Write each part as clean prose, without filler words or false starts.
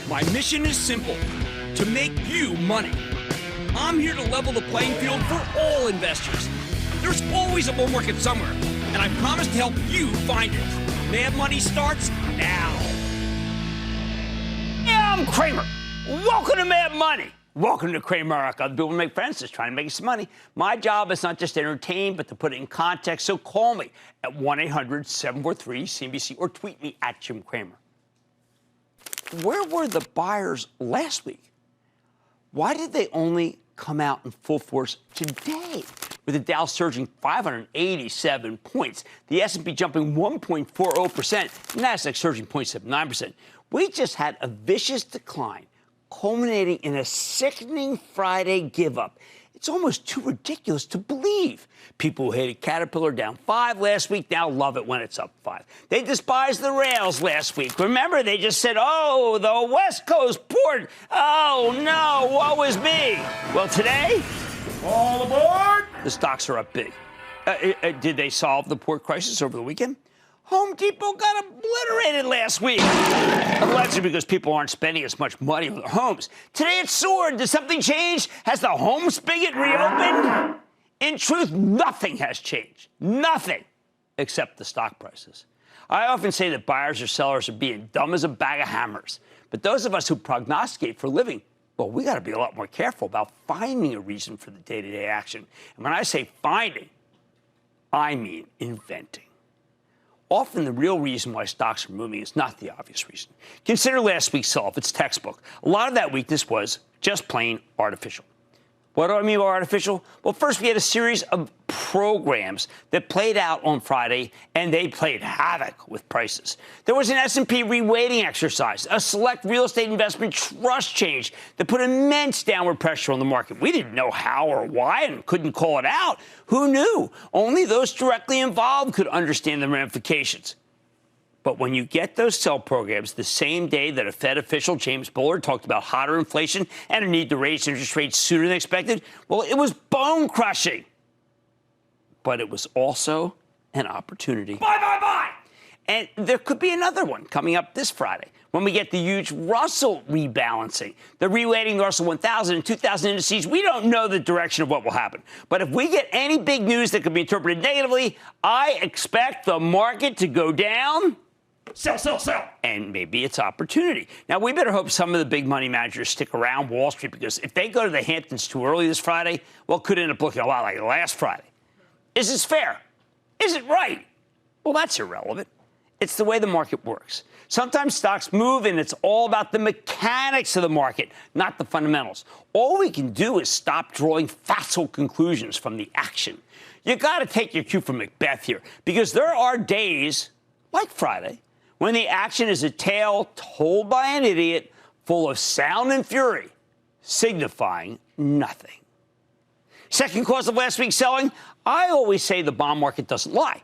My mission is simple, to make you money. I'm here to level the playing field for all investors. There's always a bull market somewhere, and I promise to help you find it. Mad Money starts now. Yeah, I'm Cramer. Welcome to Mad Money. Welcome to Cramerica. Other people make friends, just trying to make some money. My job is not just to entertain, but to put it in context. So call me at 1-800-743-CNBC or tweet me at Jim Cramer. Where were the buyers last week? Why did they only come out in full force today? With the Dow surging 587 points, the S&P jumping 1.40%, Nasdaq surging 0.79%. We just had a vicious decline, culminating in a sickening Friday give-up. It's almost too ridiculous to believe. People who hated Caterpillar down 5 last week now love it when it's up 5. They despised the rails last week. Remember, they just said, oh, the West Coast port. Oh, no, woe is me. Well, today, all aboard. The stocks are up big. Did they solve the port crisis over the weekend? Home Depot got obliterated last week. Allegedly because people aren't spending as much money on their homes. Today it soared. Did something change? Has the home spigot reopened? In truth, nothing has changed. Nothing. Except the stock prices. I often say that buyers or sellers are being dumb as a bag of hammers. But those of us who prognosticate for a living, well, we got to be a lot more careful about finding a reason for the day-to-day action. And when I say finding, I mean inventing. Often the real reason why stocks are moving is not the obvious reason. Consider last week's sell-off. It's textbook. A lot of that weakness was just plain artificial. What do I mean by artificial? Well, first we had a series of programs that played out on Friday, and they played havoc with prices. There was an S&P reweighting exercise, a select real estate investment trust change that put immense downward pressure on the market. We didn't know how or why and couldn't call it out. Who knew? Only those directly involved could understand the ramifications. But when you get those sell programs the same day that a Fed official, James Bullard, talked about hotter inflation and a need to raise interest rates sooner than expected, well, it was bone-crushing. But it was also an opportunity. Buy! And there could be another one coming up this Friday when we get the huge Russell rebalancing. The reweighting the Russell 1000 and 2000 indices, we don't know the direction of what will happen. But if we get any big news that could be interpreted negatively, I expect the market to go down. Sell. And maybe it's opportunity. Now, we better hope some of the big money managers stick around Wall Street, because if they go to the Hamptons too early this Friday, well, it could end up looking a lot like last Friday. Is this fair? Is it right? Well, that's irrelevant. It's the way the market works. Sometimes stocks move, and it's all about the mechanics of the market, not the fundamentals. All we can do is stop drawing facile conclusions from the action. You got to take your cue from Macbeth here, because there are days, like Friday, when the action is a tale told by an idiot, full of sound and fury, signifying nothing. Second cause of last week's selling, I always say the bond market doesn't lie,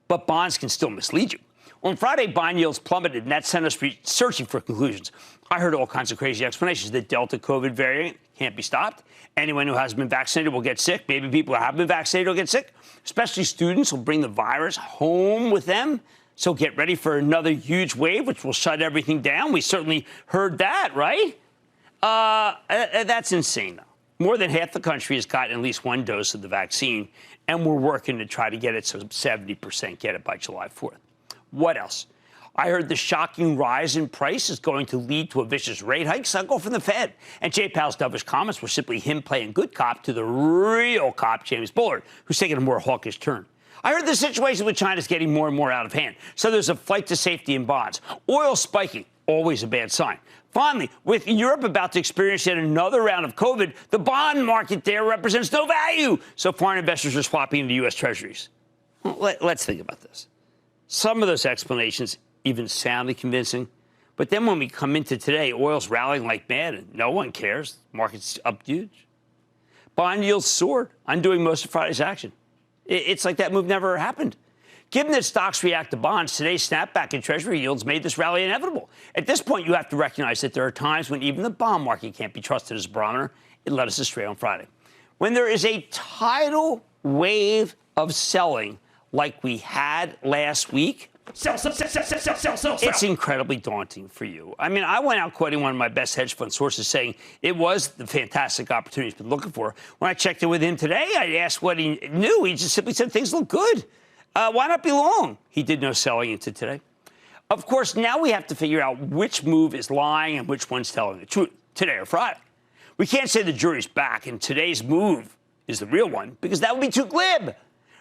but bonds can still mislead you. On Friday, bond yields plummeted, and that's sent us searching for conclusions. I heard all kinds of crazy explanations. The Delta COVID variant can't be stopped. Anyone who hasn't been vaccinated will get sick. Maybe people who have been vaccinated will get sick. Especially students will bring the virus home with them. So get ready for another huge wave, which will shut everything down. We certainly heard that, right? That's insane, though. More than half the country has gotten at least one dose of the vaccine, and we're working to try to get it so 70% get it by July 4th. What else? I heard the shocking rise in price is going to lead to a vicious rate hike cycle from the Fed. And Jay Powell's dovish comments were simply him playing good cop to the real cop, James Bullard, who's taking a more hawkish turn. I heard the situation with China is getting more and more out of hand. So there's a flight to safety in bonds. Oil spiking, always a bad sign. Finally, with Europe about to experience yet another round of COVID, the bond market there represents no value. So foreign investors are swapping into U.S. Treasuries. Well, let's think about this. Some of those explanations even sounded convincing. But then when we come into today, oil's rallying like mad and no one cares. Market's up huge. Bond yields soared, undoing most of Friday's action. It's like that move never happened. Given that stocks react to bonds, today's snapback in Treasury yields made this rally inevitable. At this point, you have to recognize that there are times when even the bond market can't be trusted as a barometer. It led us astray on Friday. When there is a tidal wave of selling like we had last week, Sell. It's incredibly daunting for you. I mean, I went out quoting one of my best hedge fund sources saying it was the fantastic opportunity he's been looking for. When I checked in with him today, I asked what he knew. He just simply said things look good. Why not be long? He did no selling into today. Of course, now we have to figure out which move is lying and which one's telling the truth, today or Friday. We can't say the jury's back and today's move is the real one because that would be too glib.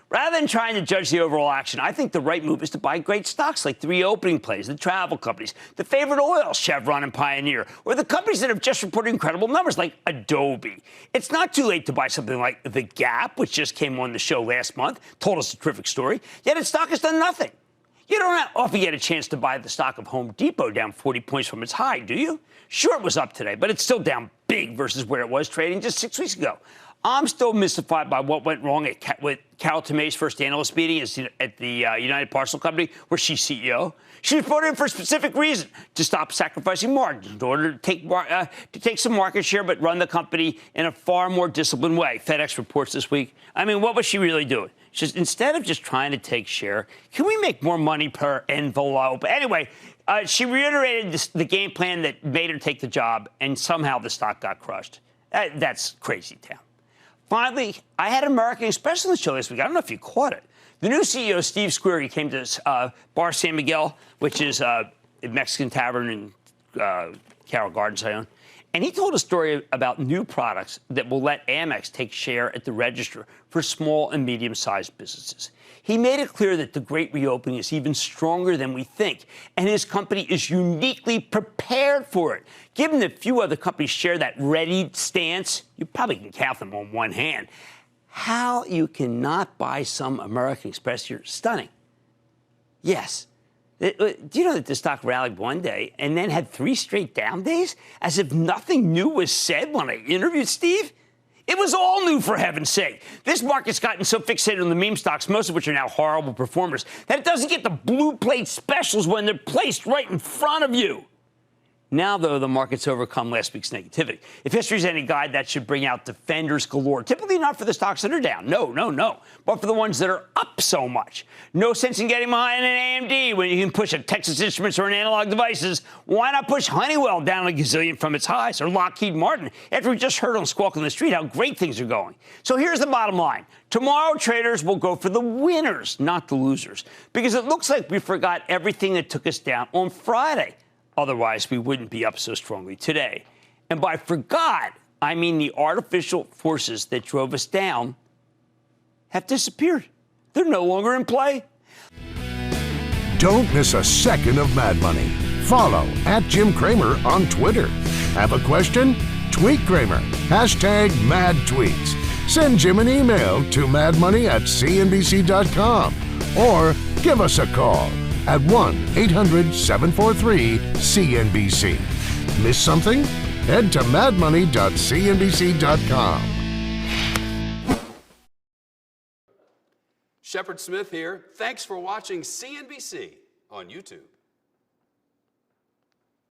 Rather than trying to judge the overall action, I think the right move is to buy great stocks like the reopening plays, the travel companies, the favorite oils, Chevron and Pioneer, or the companies that have just reported incredible numbers like Adobe. It's not too late to buy something like The Gap, which just came on the show last month, told us a terrific story, yet its stock has done nothing. You don't often get a chance to buy the stock of Home Depot down 40 points from its high, do you? Sure, it was up today, but it's still down big versus where it was trading just 6 weeks ago. I'm still mystified by what went wrong with Carol Tomei's first analyst meeting at the United Parcel Company, where she's CEO. She was brought in for a specific reason, to stop sacrificing margins in order to take some market share, but run the company in a far more disciplined way. FedEx reports this week. I mean, what was she really doing? She's instead of just trying to take share, can we make more money per envelope? Anyway, she reiterated the game plan that made her take the job, and somehow the stock got crushed. That's crazy town. Finally, I had American Express on the show this week. I don't know if you caught it. The new CEO, Steve Squeri, came to Bar San Miguel, which is a Mexican tavern in Carroll Gardens I own. And he told a story about new products that will let Amex take share at the register for small and medium-sized businesses. He made it clear that the great reopening is even stronger than we think, and his company is uniquely prepared for it. Given that few other companies share that ready stance, you probably can count them on one hand. How you cannot buy some American Express here is stunning. Yes. Do you know that the stock rallied one day and then had 3 straight down days, as if nothing new was said when I interviewed Steve? It was all new, for heaven's sake. This market's gotten so fixated on the meme stocks, most of which are now horrible performers, that it doesn't get the blue plate specials when they're placed right in front of you. Now, though, the market's overcome last week's negativity. If history's any guide, that should bring out defenders galore. Typically not for the stocks that are down. No. But for the ones that are up so much. No sense in getting behind an AMD when you can push a Texas Instruments or an Analog Devices. Why not push Honeywell down a gazillion from its highs, or Lockheed Martin, after we just heard on Squawk on the Street how great things are going? So here's the bottom line. Tomorrow, traders will go for the winners, not the losers, because it looks like we forgot everything that took us down on Friday. Otherwise, we wouldn't be up so strongly today. And by forgot, I mean the artificial forces that drove us down have disappeared. They're no longer in play. Don't miss a second of Mad Money. Follow @JimCramer on Twitter. Have a question? Tweet Cramer. #MadTweets. Send Jim an email to madmoney@cnbc.com or give us a call at 1-800-743-CNBC. Miss something? Head to madmoney.cnbc.com. Shepard Smith here. Thanks for watching CNBC on YouTube.